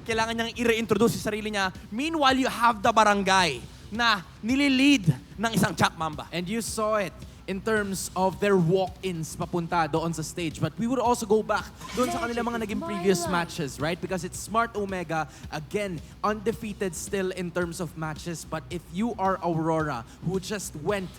kailangan niyang i-reintroduce sa sarili niya. Meanwhile, you have the barangay na nililid ng isang Chuck Mamba. And you saw it in terms of their walk-ins papunta doon sa stage. But we would also go back doon sa kanilang mga naging previous matches, right? Because it's Smart Omega, again, undefeated still in terms of matches. But if you are Aurora, who just went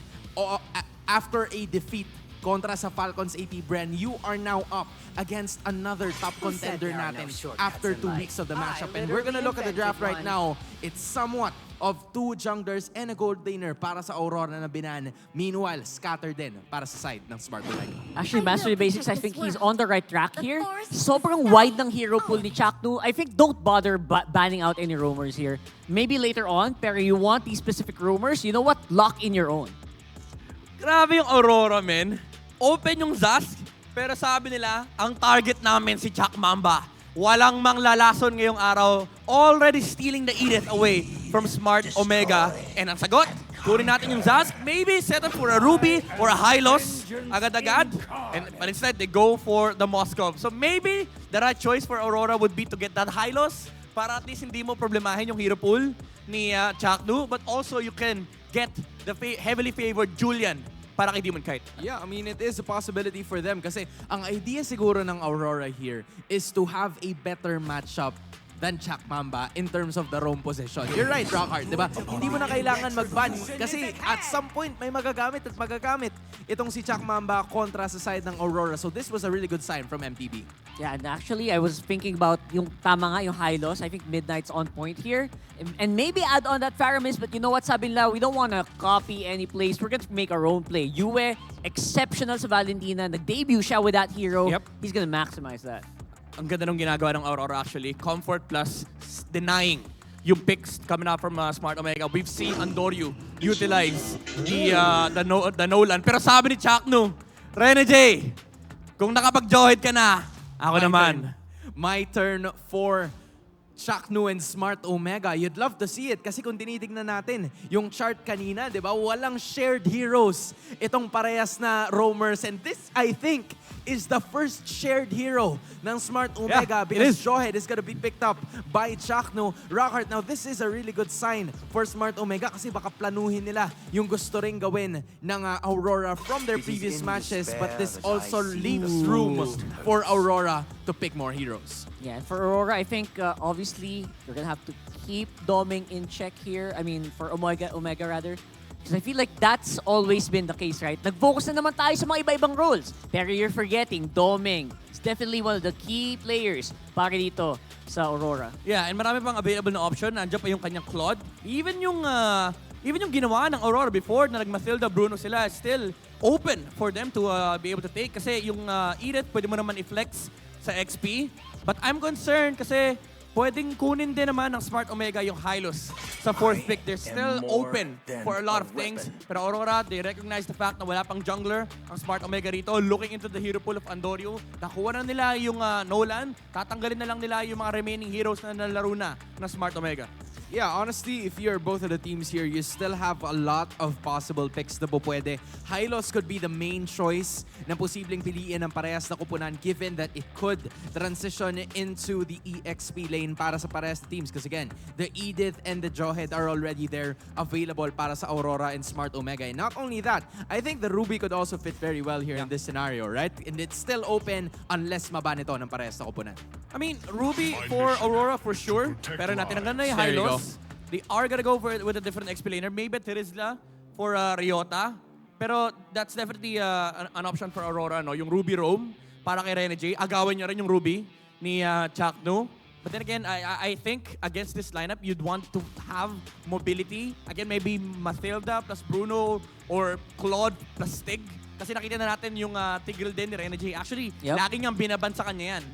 after a defeat kontra sa Falcons AP Bren, you are now up against another top contender natin after 2 weeks of the matchup. And we're gonna look at the draft right now. It's somewhat of 2 junglers and a gold laner para sa Aurora na binan. Meanwhile, scatter din para sa side ng Smart Omega. Actually, Master of the Basics, I think he's on the right track here. Sobrang wide ng hero pool ni Chaknu. I think don't bother banning out any roamers here. Maybe later on, pero you want these specific roamers, you know what? Lock in your own. Grabe yung Aurora, men. Open yung Zask, pero sabi nila, ang target namin si Chuck Mamba. Walang manglalason ngayong araw. Already stealing the Edith away from Smart Omega. And ang sagot, kunin natin yung Zask. Maybe set up for a Ruby or a Hylos. Agad-agad. But instead, they go for the Moskov. So maybe the right choice for Aurora would be to get that Hylos para at least hindi mo problemahin yung hero pool ni Chaknu. But also, you can get the heavily favored Julian para kay Demon Kite. Yeah, I mean, it is a possibility for them kasi ang idea siguro ng Aurora here is to have a better matchup than Chuck Mamba in terms of the roam position. You're right, Rockhard, di ba? Hindi mo na kailangan mag-ban kasi at some point may magagamit at magagamit itong si Chuck Mamba kontra sa side ng Aurora. So this was a really good sign from MTB. Yeah, and actually, I was thinking about yung tama nga, yung Hylos. I think Midnight's on point here. And maybe add on that Faramis, but you know what, sabi nila, we don't want to copy any plays. We're going to make our own play. Yue, exceptional sa Valentina. Nag-debut siya with that hero. Yep. He's going to maximize that. Ang ganda nung ginagawa ng Aurora actually. Comfort plus denying yung picks coming out from Smart Omega. We've seen Andoryu utilize the Nolan. Pero sabi ni Chaknu, Rene J, kung nakapag-johead ka na, ako naman. My turn for Chaknu and Smart Omega. You'd love to see it kasi kung tinitignan natin yung chart kanina, di ba? Walang shared heroes itong parehas na roamers. And this, I think, is the first shared hero ng Smart Omega because Johead is gonna be picked up by Chaknu. Rockhart, now this is a really good sign for Smart Omega kasi baka planuhin nila yung gusto ring gawin ng Aurora from their previous matches, but this also leaves room for Aurora to pick more heroes. Yeah, and for Aurora, I think obviously you're gonna have to keep doming in check here. I mean, for Omega rather. Because I feel like that's always been the case, right? Nag-focus na naman tayo sa mga iba-ibang roles. Pero you're forgetting, doming is definitely one of the key players para dito sa Aurora. Yeah, and marami pang available na option. Nandiyan pa yung kanyang Claude. Even yung ginawa ng Aurora before na nag-Mathilda Bruno sila, still open for them to be able to take. Kasi yung Edith, pwede mo naman i-flex sa XP. But I'm concerned kasi pwedeng kunin din naman ng Smart Omega yung Hylos sa 4th pick. They're still open for a lot of things. Pero Aurora, they recognize the fact na wala pang jungler ang Smart Omega rito. Looking into the hero pool of Andoryu, nakuha na nila yung Nolan. Tatanggalin na lang nila yung mga remaining heroes na nalaro na Smart Omega. Yeah, honestly, if you're both of the teams here, you still have a lot of possible picks na po pwede. Hylos could be the main choice na posibleng piliin ng parehas na kupunan given that it could transition into the EXP lane para sa parehas na teams. Because again, the Edith and the Johead are already there available para sa Aurora and Smart Omega. And not only that, I think the Ruby could also fit very well here in this scenario, right? And it's still open unless maban ito ng parehas na kupunan. I mean, Ruby for Aurora for sure. Pero natinanggan na yung Hylos. They are gonna go for it with a different explainer. Maybe Terizla for Ryota. Pero that's definitely an option for Aurora. No? Yung Ruby Roam para kay Rene J. Agawin niya rin yung Ruby ni Chaknu. But then again, I think against this lineup, you'd want to have mobility. Again, maybe Mathilda plus Bruno or Claude plus Tig. Kasi nakita na natin yung Tigil din ni Rene J. Actually, lagi niyang binaban sa kanya yan.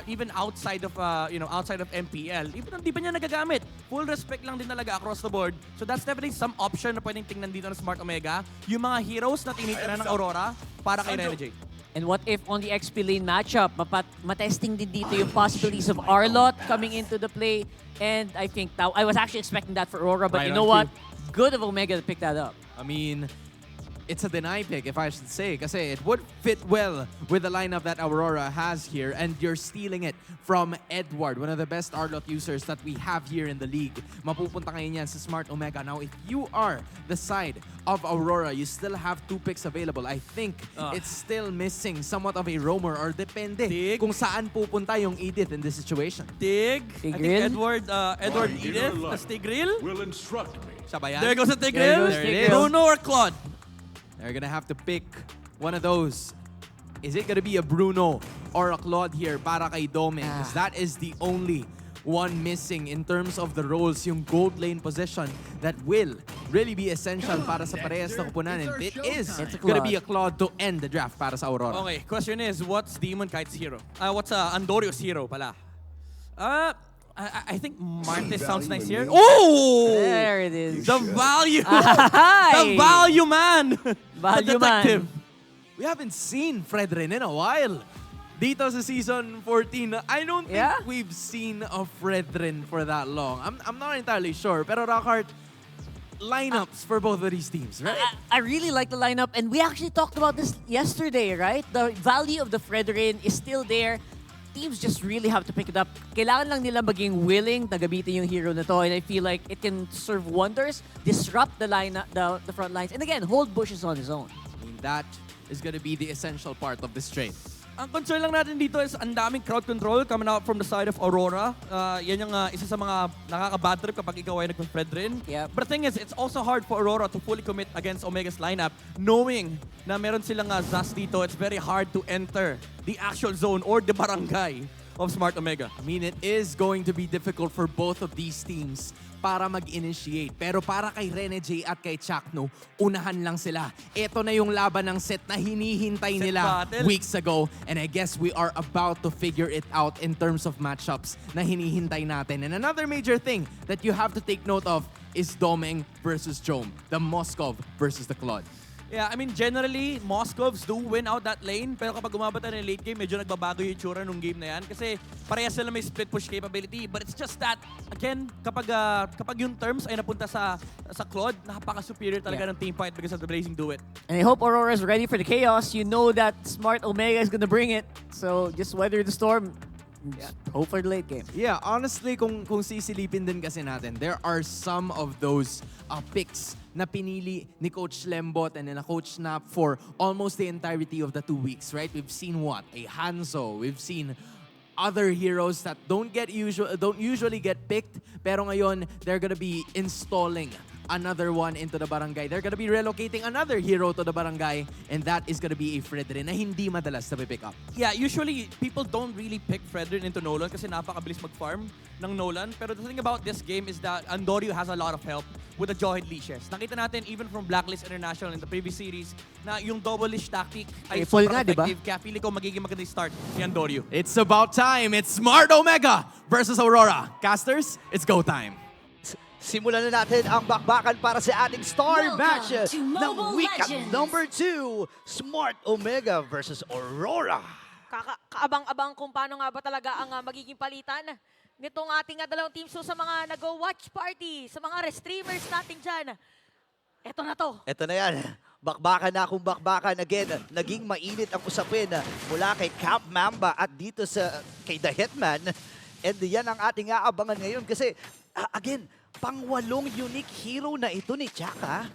Even outside of MPL, even hindi pa niya nagagamit. Full respect lang din talaga across the board. So that's definitely some option na pwedeng tingnan dito ng Smart Omega. Yung mga heroes na tinitira ng Aurora para kay Rene J. And what if on the XP lane matchup, matesting din dito yung possibilities of Arlot coming into the play. And I think I was actually expecting that for Aurora, but you know what? Good of Omega to pick that up. I mean, it's a deny pick, if I should say, kasi it would fit well with the lineup that Aurora has here, and you're stealing it from Edward, one of the best Arlot users that we have here in the league. Mapupunta ngayon yan sa Smart Omega. Now, if you are the side of Aurora, you still have 2 picks available. I think it's still missing somewhat of a roamer, or depende Dig. kung saan pupunta yung Edith in this situation. Tig. I think Tigreal? Edward Edith. Tas Tigreal. Will instruct me. Siya ba yan? There goes the Tigreal. There it is. Bruno or Claude? They're gonna have to pick one of those. Is it gonna be a Bruno or a Claude here para kay Dome? Because that is the only one missing in terms of the roles, yung gold lane position that will really be essential para sa parehas na kupunan. And it is gonna be a Claude to end the draft para sa Aurora. Okay, question is, what's Demon Kite's hero? What's Andorio's hero pala? I think Martes sounds nice here. Oh! There it is. The value! Hi! The value man! Value The detective. man. We haven't seen Fredrin in a while. Dito sa Season 14, I don't think we've seen a Fredrin for that long. I'm not entirely sure, pero Rockhart, lineups for both of these teams, right? I really like the lineup, and we actually talked about this yesterday, right? The value of the Fredrin is still there. Teams just really have to pick it up. Kailangan lang nila maging willing na gamitin yung hero na to, and I feel like it can serve wonders, disrupt the front lines, and again, hold bushes on his own. I mean, that is going to be the essential part of this trade. Ang concern lang natin dito is ang daming crowd control coming out from the side of Aurora. Yan yung isa sa mga nakaka-bad trip kapag ikaw ay nag-Fredrin. Yep. But the thing is, it's also hard for Aurora to fully commit against Omega's lineup, knowing na meron silang Zas dito. It's very hard to enter the actual zone or the barangay of Smart Omega. I mean, it is going to be difficult for both of these teams para mag-initiate. Pero para kay Rene J at kay Chakno, unahan lang sila. Ito na yung laban ng set na hinihintay Set nila battle. weeks ago. And I guess we are about to figure it out in terms of matchups na hinihintay natin. And another major thing that you have to take note of is Domeng versus Jome. The Moskov versus the Claude. Yeah, I mean, generally, Moscovs do win out that lane. Pero kapag umabot na ng late game, medyo nagbabago yung itsura nung game na yan. Kasi parehas sila may split push capability. But it's just that, again, kapag yung terms ay napunta sa Claude, napaka-superior talaga ng team fight because of the Blazing Duet. And I hope Aurora is ready for the chaos. You know that Smart Omega is gonna bring it. So just weather the storm. Hope for the late game. Yeah, honestly, kung sisilipin din kasi natin, there are some of those picks na pinili ni Coach Lembot and then Coach Snap for almost the entirety of the 2 weeks, right? We've seen what? A Hanzo. We've seen other heroes that don't usually get picked, pero ngayon, they're gonna be installing another one into the barangay. They're gonna be relocating another hero to the barangay, and that is gonna be a Fredrin na hindi madalas na pick up. Yeah, usually people don't really pick Fredrin into Nolan kasi napakabilis mag-farm ng Nolan. Pero the thing about this game is that Andorio has a lot of help with the Jawhead leashes. Nakita natin even from Blacklist International in the previous series na yung double leash tactic ay full super nga, diba? effective. Kaya feeling ko magiging magandang start ni Andorio. It's about time. It's Smart Omega versus Aurora. Casters, it's go time. Simulan na natin ang bakbakan para sa ating star Welcome match to ng Mobile week Legends. number 2, Smart Omega versus Aurora. Kaabang-abang kung paano nga ba talaga ang magiging palitan nitong ating dalawang teams. So sa mga nag-watch party, sa mga streamers natin dyan, eto na to. Ito na yan. Bakbakan na akong bakbakan. Again, naging mainit ang usapin mula kay Cap Mamba at dito kay The Hitman. And yan ang ating aabangan ngayon kasi, again, pang-8 unique hero na ito ni Chaka.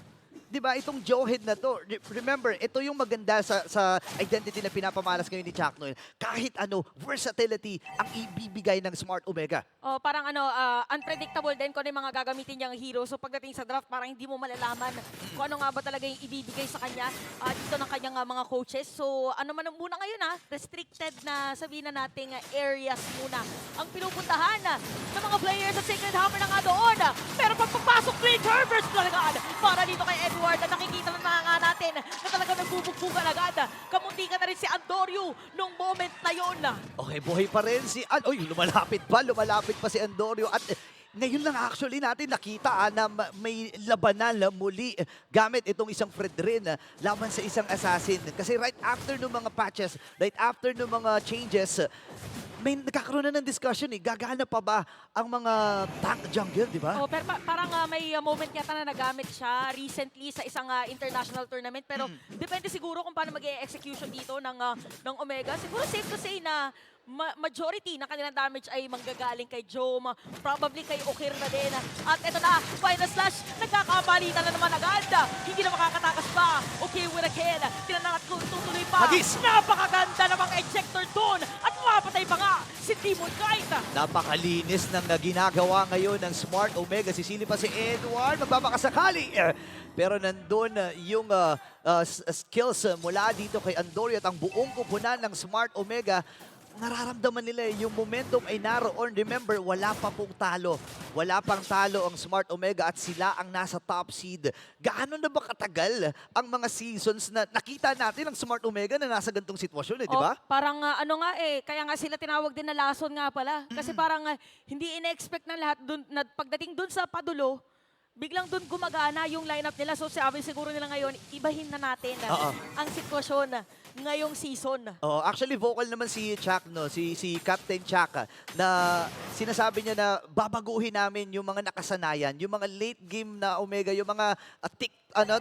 Diba, itong Jawhead na to, remember, ito yung maganda sa identity na pinapamalas ngayon ni Chakno. Kahit ano, versatility ang ibibigay ng Smart Omega. Oh, parang unpredictable din kung ano yung mga gagamitin niyang hero. So pagdating sa draft, parang hindi mo malalaman kung ano nga ba talaga yung ibibigay sa kanya dito ng kanyang mga coaches. So ano man muna ngayon restricted na sabihin na nating areas muna ang pinupuntahan ng mga players at Sacred Hammer na nga doon. Pero pagpapasok Green Herbers talaga para dito kay Edward na nakikita na nga natin na talagang nagbubugbugan agad. Kamunti ka na rin si Andorio nung moment na yon. Okay, buhay pa rin si lumalapit pa si Andorio at Ngayon lang actually natin nakita na may labanan muli gamit itong isang Fredrin laban sa isang assassin. Kasi right after ng mga patches, right after ng mga changes, may nagkakaroon na ng discussion Gagana pa ba ang mga tank jungle, di ba? Oh, pero parang may moment yata na nagamit siya recently sa isang international tournament. Pero depende siguro kung paano mag-execution dito ng Omega. Siguro safe to say na majority ng kanilang damage ay manggagaling kay Jom, probably kay Okir na din. At eto na, final slash, nagkakapalitan na naman agad. Hindi na makakatakas pa. Okay with a kill. Tinanang at tutuloy pa. Hagis! Napakaganda namang ejector doon. At mapatay pa nga si Demon Kite. Napakalinis ng ginagawa ngayon ng Smart Omega. Sisili pa si Edward, magbabakasakali. Pero nandun yung skills mula dito kay Andorio at ang buong kupunan ng Smart Omega. Nararamdaman nila yung momentum ay naroon. Remember, wala pa pong talo. Wala pang talo ang Smart Omega at sila ang nasa top seed. Gaano na ba katagal ang mga seasons na nakita natin ang Smart Omega na nasa gantong sitwasyon, di ba? Parang kaya nga sila tinawag din na lason nga pala. Kasi parang hindi ina-expect ng lahat dun, na pagdating dun sa padulo, biglang dun gumagana yung lineup nila. So sabi siguro nila ngayon, ibahin na natin ang sitwasyon ngayong season. Oh, actually vocal naman si Chuck, no, si Captain Chuck na sinasabi niya na babaguhin namin yung mga nakasanayan, yung mga late game na Omega, yung mga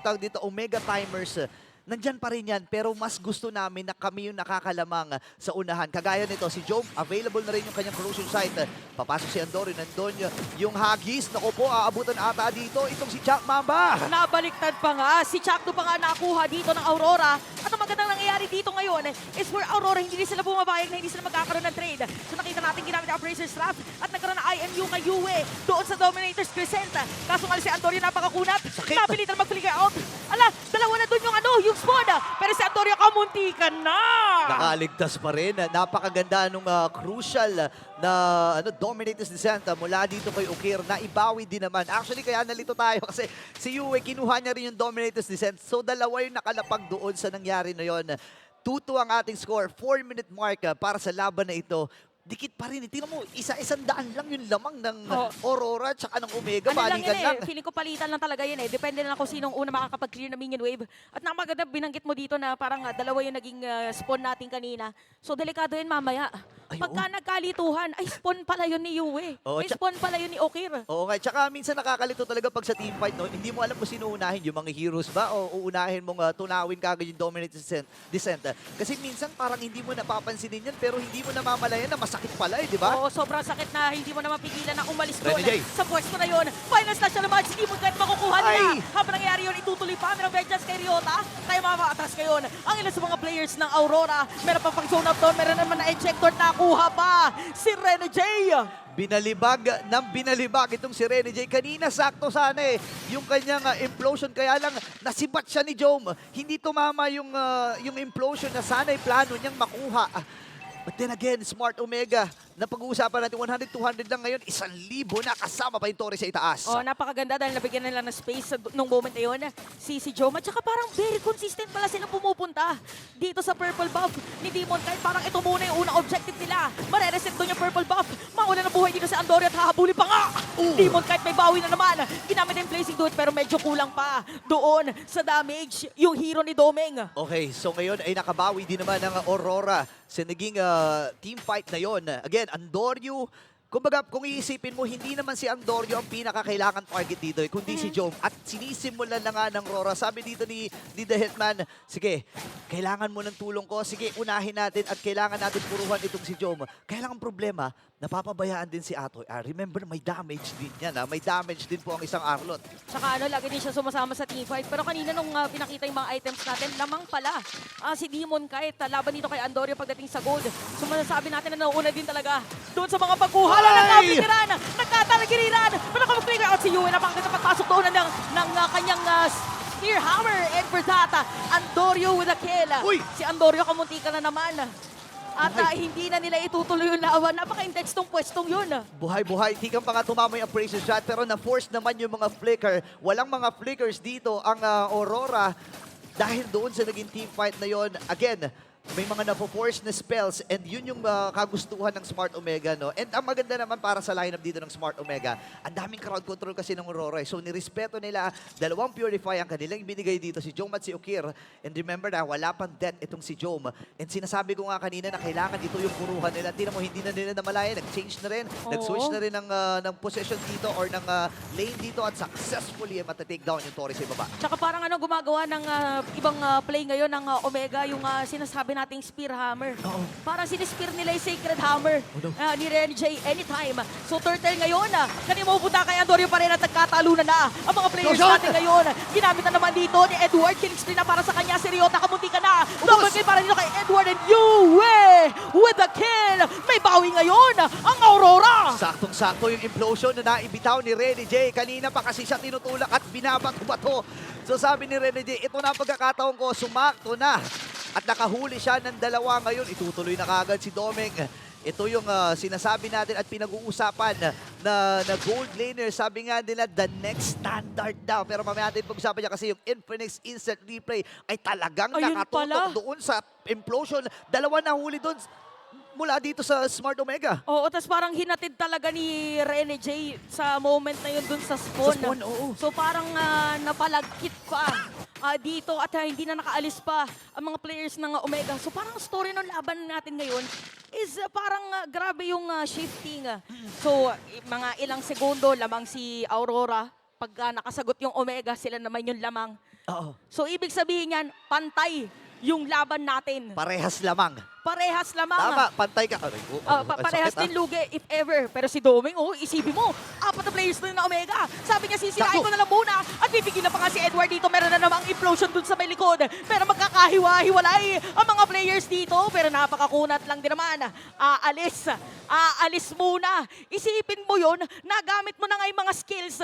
tawag dito Omega timers. Nandyan pa rin yan, pero mas gusto namin na kami yung nakakalamang sa unahan. Kagaya nito, si Job, available na rin yung kanyang corrosion site. Papasok si Andorio, nandun yung Hagis. Naku po, aabutan ata dito itong si Chuck Mamba. Nabaliktad pa nga. Si Chakdo pa nga nakuha dito ng Aurora. At ang magandang nangyayari dito ngayon is for Aurora, hindi rin sila bumabalik na hindi sila magkakaroon ng trade. So nakita natin ginamit ang Appraiser's Trap at nagkaroon ng IMU kay Yue doon sa Dominator's Crescent. Kaso nga si Andorio napakakunat. Napilitan mag-flicker out. Ala, dalawa na doon yung spawn. Pero si Andorio kamuntikan na. Nakaligtas pa rin. Napakaganda nung crucial na Dominator's Descent mula dito kay Okir na ibawi din naman. Actually, kaya nalito tayo kasi si Yue, kinuha niya rin yung Dominator's Descent. So, dalawa yung nakalapag doon sa nangyari na yon. 2-2 ang ating score. 4-minute mark para sa laban na ito. Dikit pa rin. Tingnan mo, isa-isang daan lang yung lamang ng Aurora tsaka ng Omega. Balikan lang. Feeling ko palitan lang talaga yan Depende na kung sinong una makakapag-clear na minion wave. At nakamaganda, binanggit mo dito na parang dalawa yung naging spawn natin kanina. So, delikado yun mamaya. Pagka nagkalituhan, ay spawn pala yun ni Yue. Ay spawn pala yun ni Okir. Oo nga. Tsaka minsan nakakalito talaga pag sa teamfight, no? Hindi mo alam kung sino unahin, yung mga heroes ba o uunahin mong tunawin kagad yung Dominator's Descent. Kasi minsan parang hindi mo napapansinin yan pero hindi mo namamalayan na masakit pala di ba? Oo, sobrang sakit na hindi mo na mapigilan na umalis doon Renegade. sa pwesto na yun. Final slash na naman, hindi mo kahit makukuha nila. Ay! Habang nangyari yun, itutuloy pa. Meron vengeance kay Ryota. Tayo makaka-atras ngayon. Ang ilan sa mga players ng Aurora. Meron pa pang zone up doon. Meron naman na ejector na kuha pa. Si Renegade. Binalibag ng binalibag itong si Rene J. Kanina sakto sana yung kanyang implosion kaya lang nasibat siya ni Jom. Hindi tumama yung implosion na sana'y plano niyang makuha. But then again, Smart Omega, na pag-uusapan natin 100-200 lang ngayon, 1,000 na kasama pa yung Torre sa itaas. Oh, napakaganda dahil nabigyan nila ng space nung moment na yun. Si Joma, tsaka parang very consistent pala sila pumupunta dito sa purple buff ni Demon. Kahit parang ito muna yung unang objective nila. Marereset doon yung purple buff. Mauna na buhay dito si Andorio at hahabuli pa nga. Demon kahit may bawi na naman. Ginamit na yung placing doon pero medyo kulang pa doon sa damage yung hero ni Domeng. Okay, so ngayon ay nakabawi din naman ng Aurora sa naging team fight na yon. Again, Andorio, kumbaga kung iisipin mo, hindi naman si Andorio ang pinakakailangan target dito, kundi si Jom. At sinisimulan na nga ng Rora. Sabi dito ni The Hitman, sige, kailangan mo ng tulong ko, sige, unahin natin at kailangan natin puruhan itong si Jom. Kaya lang ang problema, napapabayaan din si Atoy. Remember, may damage din yan. May damage din po ang isang Arlot. Tsaka lagi din siya sumasama sa teamfight. Pero kanina nung pinakita yung mga items natin, lamang pala si Demon kahit laban dito kay Andorio pagdating sa gold. So masasabi natin na nauna din talaga doon sa mga pagkuha. Nagkapitiran, nagkatalagiriran, nakamag-figure out si Yue. Napakaganda pagpasok doon ng kanyang spear hammer. And for that, Andorio with a kill. Uy! Si Andorio kamuntika na naman. At hindi na nila itutuloy yung lawan. Napaka-intense tong pwestong yun. Buhay-buhay. Hikang pa nga tumama yung appraisal shot pero na-force naman yung mga flicker. Walang mga flickers dito ang Aurora dahil doon sa naging team fight na yon. Again, may mga napo-force na spells and yun yung kagustuhan ng Smart Omega, no? And ang maganda naman para sa lineup dito ng Smart Omega, ang daming crowd control kasi ng Rora. So nirespeto nila, dalawang Purify ang kanilang binigay dito, si Jome at si Ukir. And remember na, wala pang death itong si Jome. And sinasabi ko nga kanina na kailangan ito yung puruhan nila. Tingnan mo, hindi na nila namalaya, nag-change na rin, nag-switch na rin ng possession dito or ng lane dito at successfully matatake down yung Torres sa ibaba. Tsaka parang gumagawa ng ibang play ngayon ng Omega, yung sinasabi nating Spear Hammer. Parang sinispear nila yung Sacred Hammer ni Ren J anytime. So turtle ngayon, kanina mapupunta kay Andorio pa rin at nagkatalunan na ang mga players natin ngayon. Ginamit na naman dito ni Edward, killing spree na para sa kanya, si Ryota, kamunti ka na. Double kill para dito kay Edward and Yue with the kill. May bawi ngayon ang Aurora. Saktong-sakto yung implosion na naibitaw ni Rene J. Kanina pa kasi siya tinutulak at binabato-bato. So sabi ni Rene J, ito na ang pagkakataon ko, sumakto na. At nakahuli siya ng dalawa ngayon. Itutuloy na kagad si Domeng. Ito yung sinasabi natin at pinag-uusapan na gold laner. Sabi nga nila, the next standard daw. Pero mamaya natin pag-usapan niya kasi yung Infinix Instant Replay ay talagang Ayun nakatutok pala. doon sa implosion. Dalawa na huli doon mula dito sa Smart Omega. Oo, tas parang hinatid talaga ni Rene J sa moment na yun dun sa spawn. Sa spawn, oo. So parang napalagkit pa dito at hindi na nakaalis pa ang mga players ng Omega. So parang story ng laban natin ngayon is parang grabe yung shifting. So mga ilang segundo lamang si Aurora. Pag nakasagot yung Omega, sila naman yung lamang. Oo. So ibig sabihin yan, pantay yung laban natin. Parehas lamang. Parehas lamang. Tama, pantay ka. Aray, Parehas din lugi, if ever. Pero si Domeng, isipin mo, 4 na players na Omega. Sabi niya, sisirain ko na lang muna. At pipigil na pa nga si Edward dito. Meron na namang implosion dun sa may likod. Pero magkakahiwa-hiwalay ang mga players dito. Pero napakakunat lang din naman. Aalis muna. Isipin mo yun, nagamit mo na nga yung mga skills.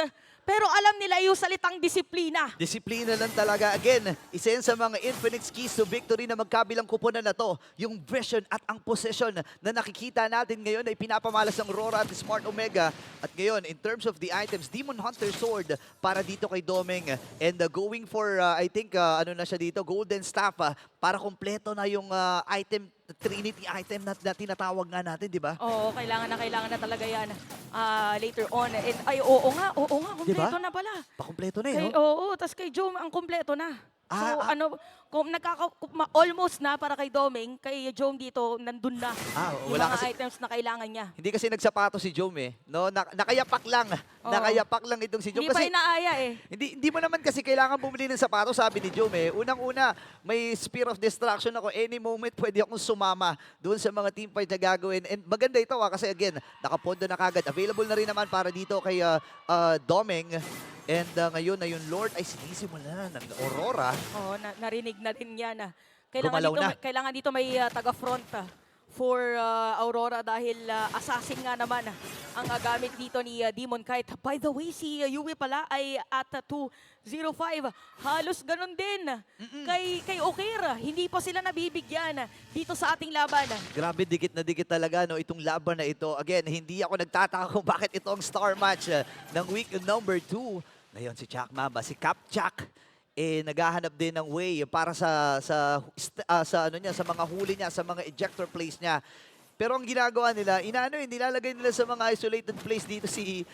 Pero alam nila yung salitang disiplina. Disiplina lang talaga. Again, isa yan sa mga Infinix keys to victory na magkabilang kuponan na to. Yung vision at ang possession na nakikita natin ngayon ay pinapamalas ng Rora at Smart Omega. At ngayon, in terms of the items, Demon Hunter Sword para dito kay Domeng. And going for, I think, ano na siya dito, Golden Staff para kompleto na yung item, Trinity item na tinatawag nga natin, di ba? Oo, kailangan na talaga yan later on. And, oo nga, kompleto Diba? na pala. Pakompleto na Kay, no? oo, tas kay Jome ang kompleto na. So kung almost na para kay Domeng, kay Jome dito, nandun na yung wala mga kasi, items na kailangan niya. hindi kasi nagsapato si Jome no? Nakayapak lang. Oo. Nakayapak lang itong si Jome. Hindi pa Kasi inaaya eh. hindi mo naman kasi kailangan bumili ng sapato, sabi ni Jome. Unang-una, may Spear of Destruction ako. Any moment, pwede akong sumama doon sa mga team fight na gagawin. And maganda ito kasi again, nakapondo na kagad. Available na rin naman para dito kay Domeng. And ngayon na yung Lord ay sinisimula na ng Aurora. Oo, narinig na rin yan. Gumalaw na. Kailangan dito may taga-front for Aurora dahil assassin nga naman ang gamit dito ni Demon Kite. By the way, si Yue pala ay at 205. Halos ganun din kay Okir. Hindi pa sila nabibigyan dito sa ating laban. Grabe, dikit na dikit talaga no, itong laban na ito. Again, hindi ako nagtataka kung bakit ito ang star match ng week number 2. Ngayon si Jack Mamba, si Cap Jack, naghahanap din ng way para sa ano niya, sa mga huli niya, sa mga ejector plays niya. Pero ang ginagawa nila, nilalagay nila sa mga isolated place dito si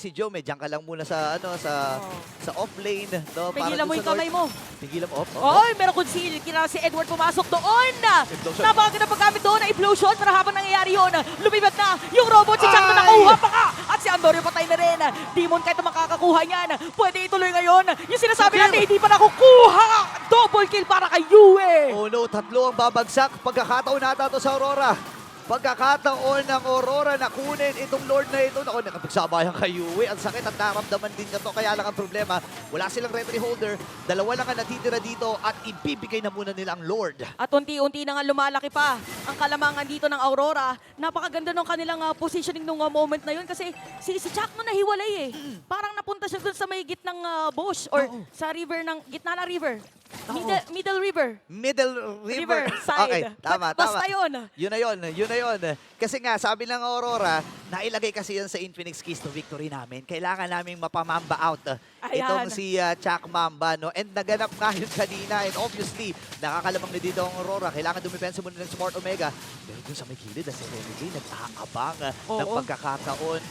Jome. Diyan ka lang muna sa sa off lane, no, para Pigilan mo dun yung sa kamay north. mo. Pigilan mo, off. Oy, meron conceal. Kina si Edward pumasok doon. Implosion. Napakaganda paggamit doon na implosion. Pero habang nangyayari yun, lumibat na yung robot. Si Chang na nakuha pa ka. At si Andorio patay na rin. Demon kahit na makakakuha niyan. Pwede ituloy ngayon. Yung sinasabi natin, hindi pa nakukuha. Double kill para kay Yue. Oh no, 3 ang babagsak. Pagkakataon nata to sa Aurora. Pagkakataon ng Aurora na kunin itong Lord na ito. Naku, nakapagsabayan kay Yue. Ang sakit at naramdaman din niya to. Kaya lang ang problema, wala silang referee holder. 2 lang ang natitira dito at ibibigay na muna nila ang Lord. At unti-unti na nga lumalaki pa ang kalamangan dito ng Aurora. Napakaganda ng kanilang positioning nung moment na yun kasi si Chuck mo nahiwalay eh. Parang napunta siya dun sa may gitnang bush or sa river ng gitna na river. Middle River. Middle River. Side. Okay, tama, tama. Basta yun. Yun na yun, yun na yun. Kasi nga, sabi ng Aurora, nailagay kasi yan sa Infinix Keys to Victory namin. Kailangan naming mapamamba out. Ayan. Itong si Chak Mamba, no? And naganap nga yun kanina. And obviously, nakakalabang na dito ang Aurora. Kailangan dumipensa muna ng Smart Omega. Pero dun sa may gilid, si Renegade nag-aabang ng Oo. pagkakataon.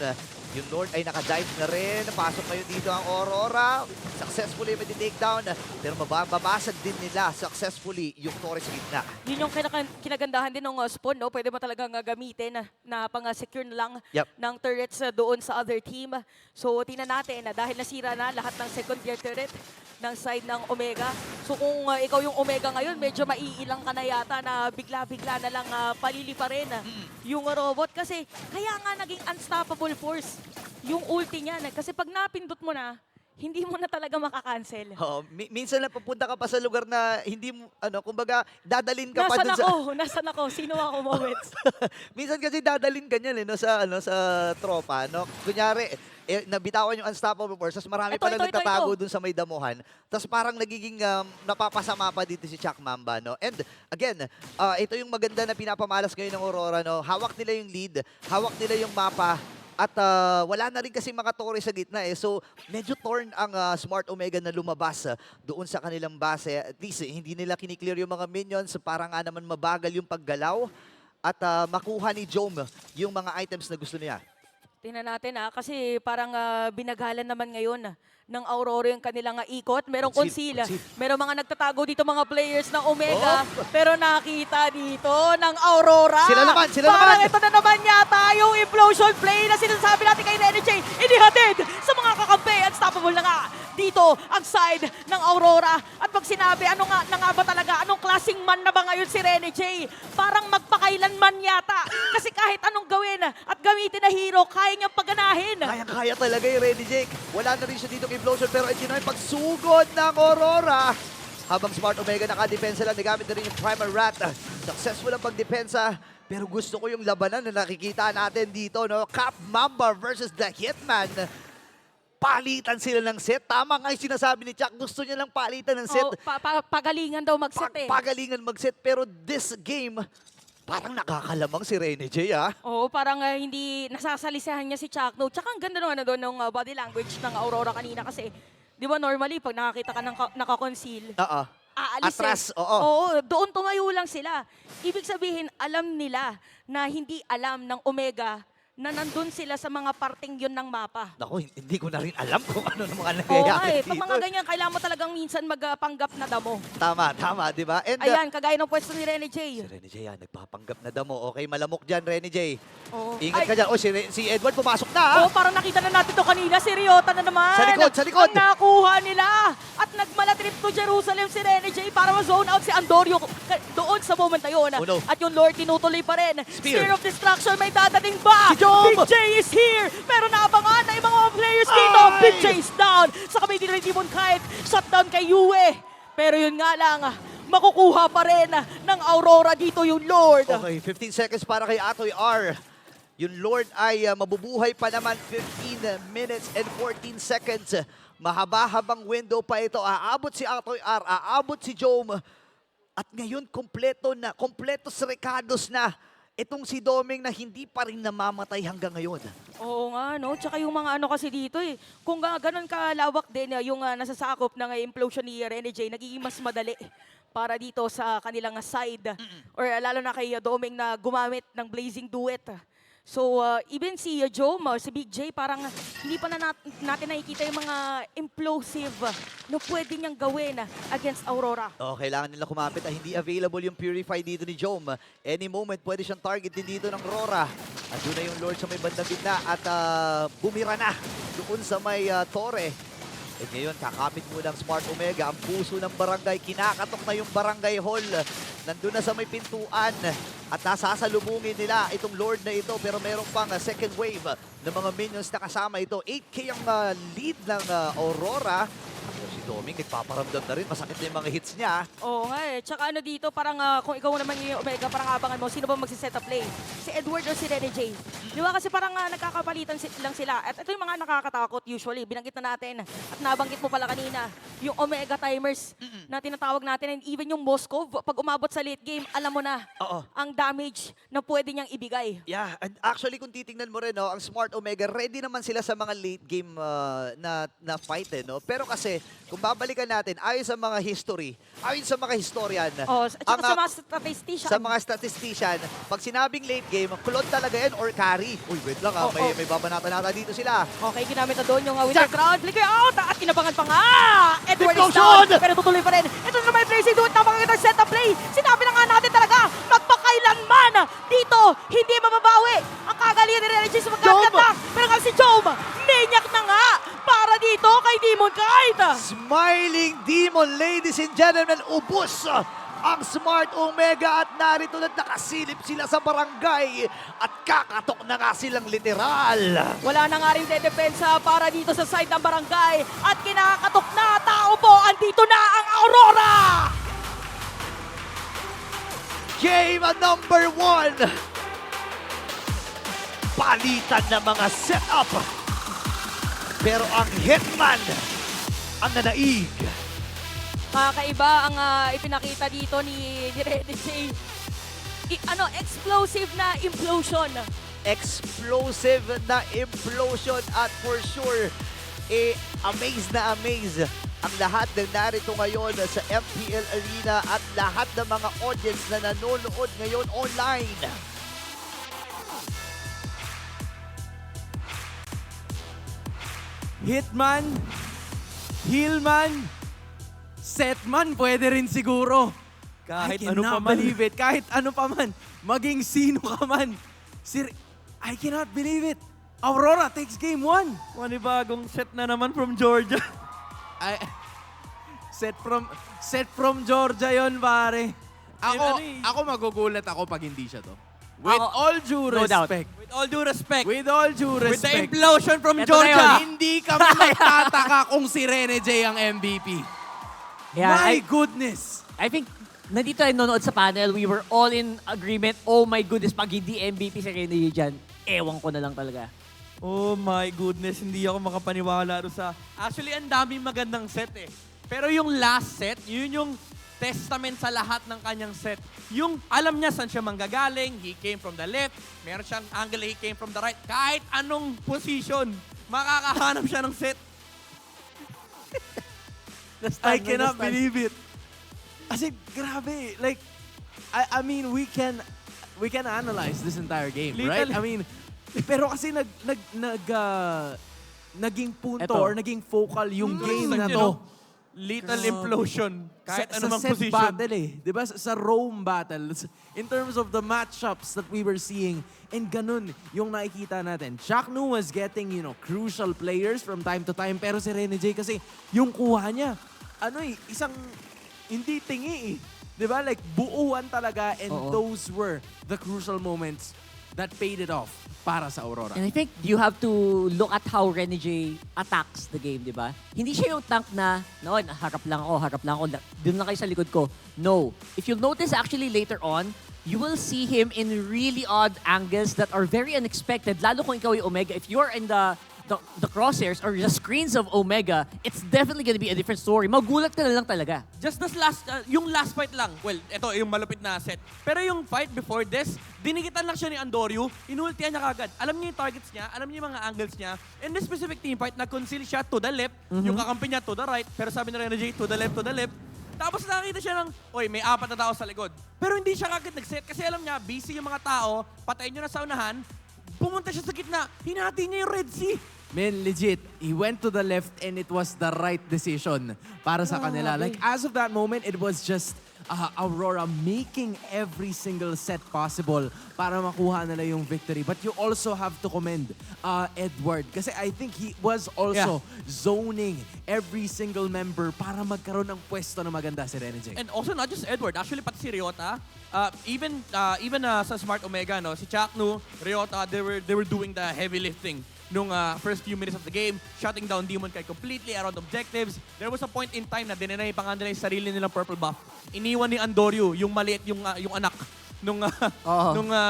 Yung Lord ay nakadive na rin. Pasok ngayon dito ang Aurora. Successfully may takedown. Pero mababasag din nila successfully yung Torres sa gitna. Yun yung kinagandahan din ng spawn, no? Pwede mo talagang gamitin na pang-secure na lang Yep. ng turrets doon sa other team. So, tingnan natin na dahil nasira na lahat ng second tier turret ng side ng Omega. So, kung ikaw yung Omega ngayon, medyo maiilang ka na yata na bigla-bigla na lang palili pa rin yung robot. Kasi kaya nga naging unstoppable force yung ulti niya. Kasi pag napindot mo na, hindi mo na talaga makakancel. Oh, minsan na pupunta ka pa sa lugar na hindi mo, kumbaga, dadalin ka pa dun sa... Nasaan ako? Sino ako moments? Minsan kasi dadalin ka niyan, no, sa tropa, no? Kunyari, nabitawan yung unstoppable force, tapos marami Ito, palang ito, nagtatago dun sa may damuhan. Tapos parang nagiging napapasama pa dito si Chak Mamba, no? And again, ito yung maganda na pinapamalas ngayon ng Aurora, no? Hawak nila yung lead, hawak nila yung mapa, at wala na rin kasi mga Torres sa gitna eh. So medyo torn ang Smart Omega na lumabas doon sa kanilang base. At least hindi nila kiniklear yung mga minions. Para nga naman mabagal yung paggalaw. At makuha ni Jome yung mga items na gusto niya. Tingnan natin kasi parang binagalan naman ngayon ng Aurora yung kanilang ikot. Merong Conceal, conceal. conceal. Merong mga nagtatago dito mga players ng Omega. Oh. Pero nakita dito ng Aurora. Sila naman, sila parang naman. ito na naman yata yung implosion play na sinasabi natin kay Renny J. Inihatid sa mga kakampi. Unstoppable na nga dito ang side ng Aurora. At pag sinabi, ano nga ba talaga? Anong klaseng man na ba ngayon si Renny J? Parang magpakailanman yata. Kasi kahit anong gawin at gamitin na hero, kaya niyang paganahin. Kaya talaga yung Ready Jake. Wala na rin siya dito implosion pero ito na yung pagsugod ng Aurora. Habang Smart Omega nakadepensa lang, nagamit na rin yung Primal Rat. Successful ang pagdepensa. Pero gusto ko yung labanan na nakikita natin dito, no? Cap Mamba versus the Hitman. Palitan sila ng set. Tama nga yung sinasabi ni Chuck. Gusto niya lang palitan ng set. Pagalingan daw mag-set Pagalingan mag-set. Pero this game, parang nakakalamang si Renny J, ah. Oo, parang hindi nasasalisahan niya si Chakno. Tsaka ang ganda naman doon ng body language ng Aurora kanina kasi, di ba normally pag nakakita ka ng naka-conceal, Oo. aalis Atras, eh. oo. Doon tumayo lang sila. Ibig sabihin, alam nila na hindi alam ng Omega na nandun sila sa mga parting yun ng mapa. Naku, hindi ko na rin alam kung ano na mga Oo nga nangyayari eh. dito. Pag mga ganyan, kailangan mo talagang minsan magpanggap na damo. Tama, di ba? And, Ayan, kagaya ng pwesto ni Renny J. si Renny J, nagpapanggap na damo. Okay, malamok dyan, Renny J. Oo. Ingat Ay, ka dyan. Oh, si Edward pumasok na, ah. Oo, parang nakita na natin to kanina. Si Ryota na naman. Sa likod, sa likod. Ang nakuha nila. At nagmalatrip to Jerusalem si Renny J para ma-zone out si Andorio doon sa moment na yun. Oh, no. At yung Lord tinutuloy pa rin. Spear. of Destruction may dadating ba? Si Jom. Big J is here. Pero naabangan na yung mga players dito. Ay. Big J is down. Sa kamay din ng Demon Kite. Shutdown kay Yue. Pero yun nga lang, makukuha pa rin ng Aurora dito yung Lord. Okay, 15 seconds para kay Atoy R. Yung Lord ay mabubuhay pa naman 15 minutes and 14 seconds. Mahaba-habang window pa ito. Aabot si Atoy R, aabot si Jome. At ngayon, kompletos recados na. Itong si Doming na hindi pa rin namamatay hanggang ngayon. Oo nga, no? Tsaka yung mga ano kasi dito eh. Kung ganun kalawak din yung nasasakop ng implosion ni Renny J, nagiging mas madali para dito sa kanilang side. Or lalo na kay Doming na gumamit ng Blazing Duet. So, even si Jome, si Big J, parang hindi pa na natin nakikita yung mga implosive na pwede niyang gawin against Aurora. Oh, kailangan nila kumapit. Hindi available yung Purify dito ni Jome. Any moment, pwede siyang target din dito ng Rora. At doon na yung Lord sa may bandang gitna at bumira na doon sa may Torre. At ngayon, kakapit muna ang Smart Omega. Ang puso ng barangay, kinakatok na yung barangay hall. Nandun na sa may pintuan. At nasasalubungin nila itong Lord na ito. Pero meron pang second wave ng mga minions na kasama ito. 8K ang lead ng Aurora. Si Doming, nagpaparamdam na rin. Masakit na yung mga hits niya. Oo nga eh. Tsaka ano dito, parang kung ikaw naman yung Omega, parang abangan mo, sino ba magsiset up play? Si Edward o si Rene J? Di ba kasi parang nagkakapalitan lang sila. At ito yung mga nakakatakot usually. Binanggit na natin at nabanggit mo pala kanina. Yung Omega timers na tinatawag natin and even yung Moscow, pag umabot sa late game, alam mo na Oo. ang damage na pwede niyang ibigay. Yeah, and actually kung titingnan mo rin, no, ang Smart Omega, ready naman sila sa mga late game na fight, eh, no? Pero kasi, kung babalikan natin, ayon sa mga history, ayon sa mga historian, Oh, at saka sa ang, mga statistician. sa mga statistician, pag sinabing late game, kulot talaga yan or carry. Uy, wait lang Oh, may babanata-nata dito sila. Okay, ginamit na doon yung winter crown. Flicker out! At inabangan pa nga! Edward is Explosion! down! Pero tutuloy pa rin. Ito na naman yung placing doon. Tama nga set up play. Sinabi na nga natin talaga, magpakailanman dito, hindi mababawi. Ang kagalian ni Rene sa magkakata. Pero nga si Jome, maniac na nga para dito kay Demon Kite. Smiling Demon, ladies and gentlemen, ubos ang Smart Omega at narito na nakasilip sila sa barangay at kakatok na nga silang literal. Wala na nga rin dedepensa para dito sa side ng barangay at kinakatok na tao po, andito na ang Aurora! Game number 1. Palitan ng mga setup. Pero ang Hitman ang nanaig. Kakaiba ang ipinakita dito ni Rene J. Explosive na implosion. Explosive na implosion at for sure, amaze na amaze ang lahat ng narito ngayon sa MPL Arena at lahat ng mga audience na nanonood ngayon online. Hitman, Healman, Setman, pwede rin siguro. Kahit I ano cannot pa man. believe it. Kahit ano pa man. Maging sino ka man. I cannot believe it. Aurora takes game 1. Manibagong set na naman from Georgia. Set from Georgia yon pare. Ako magugulat ako pag hindi siya to. With Ako, all due no doubt. respect. With all due respect. With all due With the respect. implosion from Ito na Georgia. Hindi kami magtataka kung si Rene J ang MVP. Yeah, My goodness. I think nandito tayo nanonood sa panel, we were all in agreement. Oh my goodness, pag hindi MVP si Rene dyan, ewan ko na lang talaga. Oh my goodness, hindi ako makapaniwala doon sa... Actually, ang daming magandang set eh. Pero yung last set, yun yung testament sa lahat ng kanyang set. Yung alam niya saan siya manggagaling, he came from the left, meron siyang angle, he came from the right. Kahit anong position, makakahanap siya ng set. I cannot believe it. Kasi grabe, like, I mean, we can analyze this entire game, right? Literally. I mean, pero kasi naging punto Eto. or naging focal yung game na You to. know, Lethal implosion. Kahit sa anumang set position. battle eh. Di ba? Sa Rome battle. In terms of the matchups that we were seeing. And ganun yung nakikita natin. Chaknu was getting, crucial players from time to time. Pero si Rene J kasi yung kuha niya, isang hindi tingi eh. Di ba? Like buuan talaga and Oo. those were the crucial moments that paid it off para sa Aurora. And I think you have to look at how Rene J attacks the game, di ba? Hindi siya yung tank na, no, harap lang ako, dun lang kayo sa likod ko. No. If you'll notice actually later on, you will see him in really odd angles that are very unexpected. Lalo kung ikaw yung Omega. If you're in the crosshairs or the screens of Omega, it's definitely gonna be a different story. Magulat ka na lang talaga. Just this yung last fight lang. Well, ito yung malupit na set. Pero yung fight before this, dinikitan lang siya ni Andoryu, inultihan niya kagad. Alam niya yung targets niya, alam niya yung mga angles niya. In this specific team fight, nag-conceal siya to the left, yung kakampi niya to the right, pero sabi ni Rene J, to the left, to the left. Tapos nakakita siya ng, oy, may 4 na tao sa likod. Pero hindi siya kagad nag-set kasi alam niya, busy yung mga tao, patayin niyo na sa unahan, pumunta siya sa gitna, hinati niya yung Red Sea. Man, legit, he went to the left and it was the right decision para sa kanila. Like, as of that moment, it was just Aurora making every single set possible para makuha nila yung victory. But you also have to commend Edward kasi I think he was also zoning every single member para magkaroon ng pwesto na maganda si Rene J. And also not just Edward, actually pati si Ryota, even sa Smart Omega, no, si Chaknu, Ryota, they were doing the heavy lifting. nung first few minutes of the game, shutting down Demon Kite completely around objectives. There was a point in time na dinenay pa nga nila yung sarili nilang purple buff. Iniwan ni Andoryu, yung maliit, yung anak nung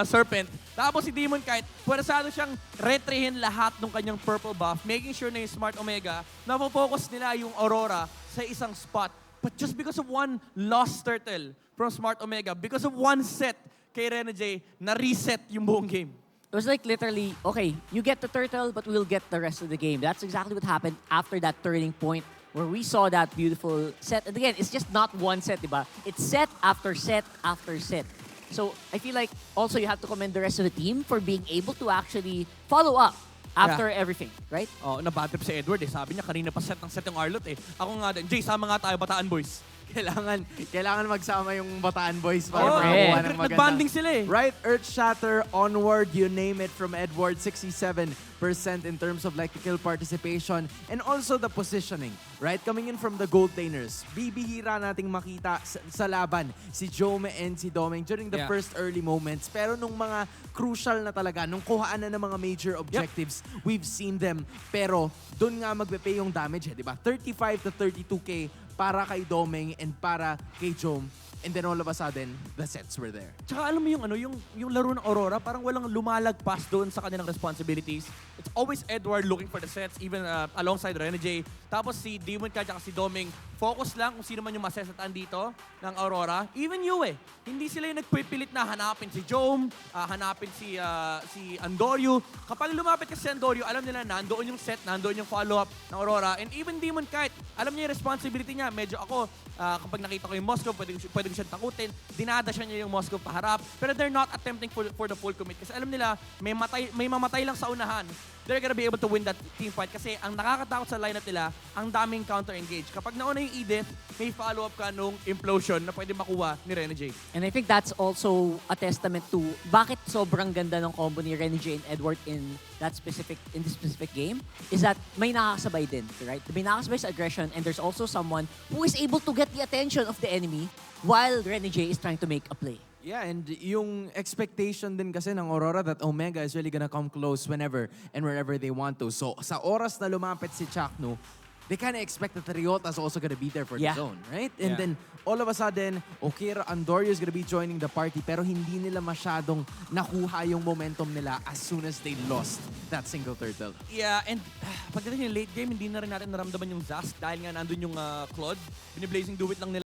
Serpent. Tapos si Demon Kite, pwerasado siyang retrihin lahat ng kanyang purple buff, making sure na yung Smart Omega, na-focus nila yung Aurora sa isang spot. But just because of one lost turtle from Smart Omega, because of one set kay Renegade, na-reset yung buong game. It was like literally, okay, you get the turtle, but we'll get the rest of the game. That's exactly what happened after that turning point where we saw that beautiful set. And again, it's just not one set, diba? It's set after set after set. So I feel like also you have to commend the rest of the team for being able to actually follow up after everything, right? Oh, nabad trip si Edward eh. Sabi niya, kanina pa set ng Arlot eh. Ako nga din. Jay, sama nga tayo, Bataan Boys. Kailangan magsama yung Bataan Boys para Oh, makakuha ng maganda. nag-bonding sila eh. Right, Earth Shatter, Onward, you name it from Edward, 67% in terms of like the kill participation and also the positioning, right? Coming in from the gold laners, bibihira nating makita sa laban si Jome and si Doming during the first early moments. Pero nung mga crucial na talaga, nung kuhaan na ng mga major objectives, we've seen them. Pero doon nga magpe-pay yung damage, di ba? 35 to 32k para kay Doming and para kay Jome. And then all of a sudden, the sets were there. Tsaka alam mo yung laro ng Aurora, parang walang lumalagpas doon sa kanilang responsibilities. It's always Edward looking for the sets, even alongside Renegade. Tapos si Demon Kite at si Doming, focus lang kung sino man yung masesetaan dito ng Aurora. Even you eh. Hindi sila yung nagpipilit na hanapin si Jome, hanapin si Andoryu. Kapag lumapit kasi si Andoryu, alam nila nandoon yung set, nandoon yung follow-up ng Aurora. And even Demon Kite, alam niya yung responsibility niya. Medyo ako, kapag nakita ko yung Moscow, pwede siyang takutin, dinadasya niya yung Moscow paharap. Pero they're not attempting for the full commit. Kasi alam nila, may mamatay lang sa unahan. They're gonna be able to win that team fight. Kasi ang nakakatakot sa lineup nila, ang daming counter-engage. Kapag nauna yung Edith, may follow-up ka nung implosion na pwede makuha ni Renegade. And I think that's also a testament to bakit sobrang ganda ng combo ni Renegade and Edward in this specific game is that may nakakasabay din, right? May nakakasabay sa aggression and there's also someone who is able to get the attention of the enemy while Renegade is trying to make a play. Yeah, and yung expectation din kasi ng Aurora that Omega is really gonna come close whenever and wherever they want to. So sa oras na lumapit si Chakno, they kind of expect that Ryota is also gonna be there for the zone, right? And then all of a sudden, Okira Andoryu is gonna be joining the party pero hindi nila masyadong nakuha yung momentum nila as soon as they lost that single turtle. Yeah, and pagdating yung late game, hindi na rin natin naramdaman yung Zast dahil nga nandun yung Claude. Biniblazing do it lang nila